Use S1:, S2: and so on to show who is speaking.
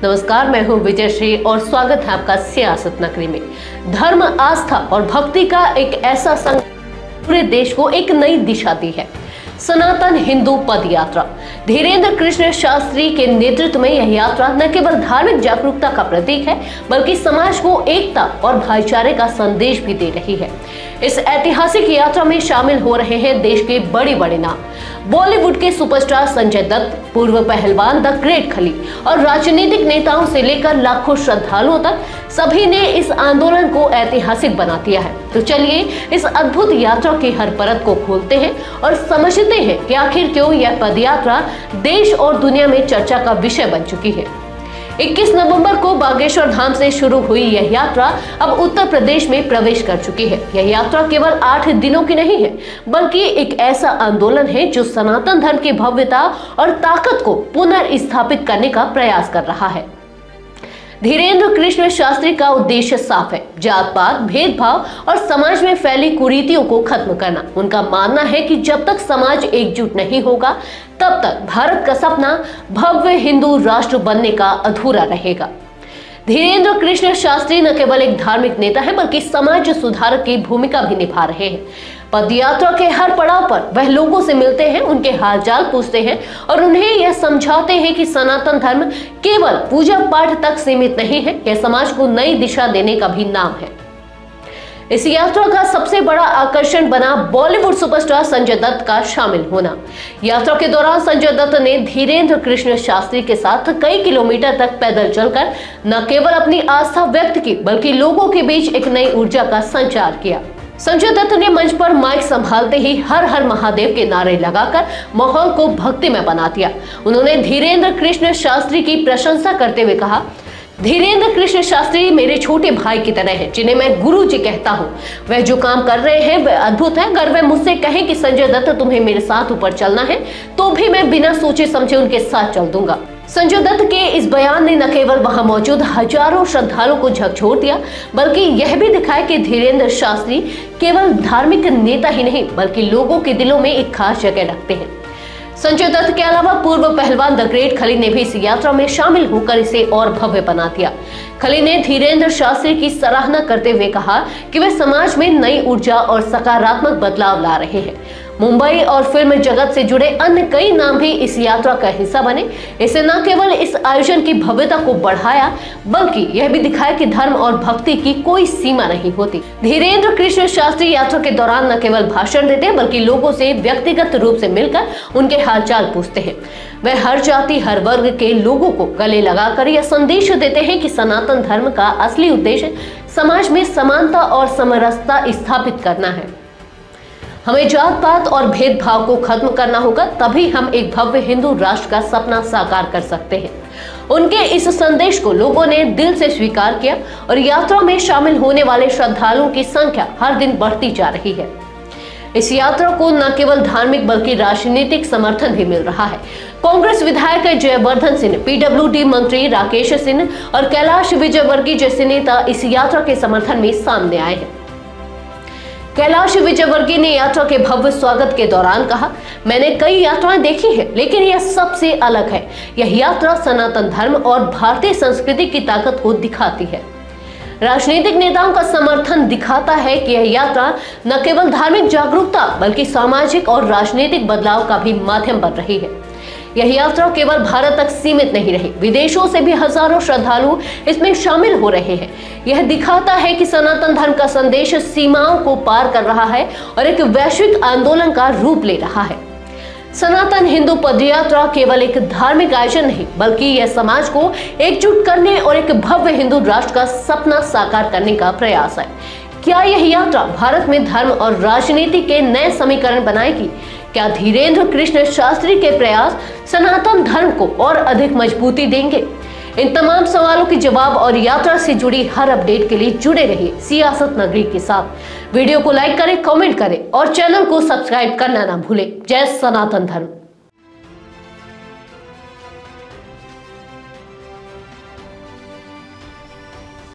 S1: नमस्कार, मैं हूं विजयश्री और स्वागत है आपका सियासत नगरी में। धर्म, आस्था और भक्ति का एक ऐसा संग पूरे देश को एक नई दिशा दी है। सनातन हिंदू पद यात्रा। धीरेन्द्र कृष्ण शास्त्री के नेतृत्व में यह यात्रा न केवल धार्मिक जागरूकता का प्रतीक है, बल्कि समाज को एकता और भाईचारे का संदेश भी दे रही है। इस ऐतिहासिक यात्रा में शामिल हो रहे हैं देश के बड़े बड़े नाम, बॉलीवुड के सुपरस्टार संजय दत्त, पूर्व पहलवान द ग्रेट खली और राजनीतिक नेताओं से लेकर लाखों श्रद्धालुओं तक सभी ने इस आंदोलन को ऐतिहासिक बना दिया है। तो चलिए इस अद्भुत यात्रा की हर परत को खोलते हैं और समझते हैं कि आखिर क्यों यह पदयात्रा देश और दुनिया में चर्चा का विषय बन चुकी है। 21 नवंबर को बागेश्वर धाम से शुरू हुई यह यात्रा अब उत्तर प्रदेश में प्रवेश कर चुकी है। यह यात्रा केवल 8 दिनों की नहीं है, बल्कि एक ऐसा आंदोलन है जो सनातन धर्म की भव्यता और ताकत को पुनर्स्थापित करने का प्रयास कर रहा है। धीरेन्द्र कृष्ण शास्त्री का उद्देश्य साफ है, जात पात, भेदभाव और समाज में फैली कुरीतियों को खत्म करना। उनका मानना है कि जब तक समाज एकजुट नहीं होगा, तब तक भारत का सपना भव्य हिंदू राष्ट्र बनने का अधूरा रहेगा। धीरेन्द्र कृष्ण शास्त्री न केवल एक धार्मिक नेता है, बल्कि समाज सुधारक की भूमिका भी निभा रहे हैं। पदयात्रा के हर पड़ाव पर वह लोगों से मिलते हैं, उनके हालचाल पूछते हैं और उन्हें यह समझाते हैं कि सनातन धर्म केवल पूजा पाठ तक सीमित नहीं है, यह समाज को नई दिशा देने का भी नाम है। इस यात्रा का सबसे बड़ा आकर्षण बना बॉलीवुड सुपरस्टार संजय दत्त का शामिल होना। यात्रा के दौरान संजय दत्त ने धीरेन्द्र कृष्ण शास्त्री के साथ कई किलोमीटर तक पैदल चलकर न केवल अपनी आस्था व्यक्त की, बल्कि लोगों के बीच एक नई ऊर्जा का संचार किया। संजय दत्त ने मंच पर माइक संभालते ही हर हर महादेव के नारे लगाकर माहौल को भक्तिमय बना दिया। उन्होंने धीरेन्द्र कृष्ण शास्त्री की प्रशंसा करते हुए कहा, धीरेन्द्र कृष्ण शास्त्री मेरे छोटे भाई की तरह हैं, जिन्हें मैं गुरु जी कहता हूँ। वह जो काम कर रहे हैं वह अद्भुत है। अगर वह मुझसे कहें कि संजय दत्त तुम्हें मेरे साथ ऊपर चलना है, तो भी मैं बिना सोचे समझे उनके साथ चल दूंगा। संजय दत्त के इस बयान ने न केवल वहां मौजूद हजारों श्रद्धालुओं को झकझोर दिया, बल्कि यह भी दिखाया कि धीरेन्द्र शास्त्री केवल धार्मिक नेता ही नहीं, बल्कि लोगों के दिलों में एक खास जगह रखते हैं। संजय दत्त के अलावा पूर्व पहलवान द ग्रेट खली ने भी इस यात्रा में शामिल होकर इसे और भव्य बना दिया। खली ने धीरेन्द्र शास्त्री की सराहना करते हुए कहा कि वे समाज में नई ऊर्जा और सकारात्मक बदलाव ला रहे हैं। मुंबई और फिल्म जगत से जुड़े अन्य कई नाम भी इस यात्रा का हिस्सा बने। इसे न केवल इस आयोजन की भव्यता को बढ़ाया, बल्कि यह भी दिखाया कि धर्म और भक्ति की कोई सीमा नहीं होती। धीरेन्द्र कृष्ण शास्त्री यात्रा के दौरान न केवल भाषण देते, बल्कि लोगों से व्यक्तिगत रूप से मिलकर उनके हालचाल पूछते हैं। वह हर जाति, हर वर्ग के लोगों को गले लगाकर यह संदेश देते हैं कि सनातन धर्म का असली उद्देश्य समाज में समानता और समरसता स्थापित करना है। हमें जात पात और भेदभाव को खत्म करना होगा, तभी हम एक भव्य हिंदू राष्ट्र का सपना साकार कर सकते हैं। उनके इस संदेश को लोगों ने दिल से स्वीकार किया और यात्रा में शामिल होने वाले श्रद्धालुओं की संख्या हर दिन बढ़ती जा रही है। इस यात्रा को न केवल धार्मिक बल्कि राजनीतिक समर्थन भी मिल रहा है। कांग्रेस विधायक जयवर्धन सिंह, पीडब्ल्यूडी मंत्री राकेश सिंह और कैलाश विजयवर्गीय जैसे नेता इस यात्रा के समर्थन में सामने आए हैं। कैलाश विजयवर्गीय ने यात्रा के भव्य स्वागत के दौरान कहा, मैंने कई यात्राएं देखी है, लेकिन यह सबसे अलग है। यह यात्रा सनातन धर्म और भारतीय संस्कृति की ताकत को दिखाती है। राजनीतिक नेताओं का समर्थन दिखाता है कि यह यात्रा न केवल धार्मिक जागरूकता, बल्कि सामाजिक और राजनीतिक बदलाव का भी माध्यम बन रही है। यह यात्रा केवल भारत तक सीमित नहीं रही, विदेशों से भी हजारों श्रद्धालु इसमें शामिल हो रहे हैं। यह दिखाता है कि सनातन धर्म का संदेश सीमाओं को पार कर रहा है और एक वैश्विक आंदोलन का रूप ले रहा है। सनातन हिंदू पदयात्रा केवल एक धार्मिक आयोजन नहीं, बल्कि यह समाज को एकजुट करने और एक भव्य हिंदू राष्ट्र का सपना साकार करने का प्रयास है। क्या यह यात्रा भारत में धर्म और राजनीति के नए समीकरण बनाएगी? क्या धीरेन्द्र कृष्ण शास्त्री के प्रयास सनातन धर्म को और अधिक मजबूती देंगे? इन तमाम सवालों के जवाब और यात्रा से जुड़ी हर अपडेट के लिए जुड़े रहिए सियासत नगरी के साथ। वीडियो को लाइक करें, कमेंट करें और चैनल को सब्सक्राइब करना ना भूलें। जय सनातन धर्म।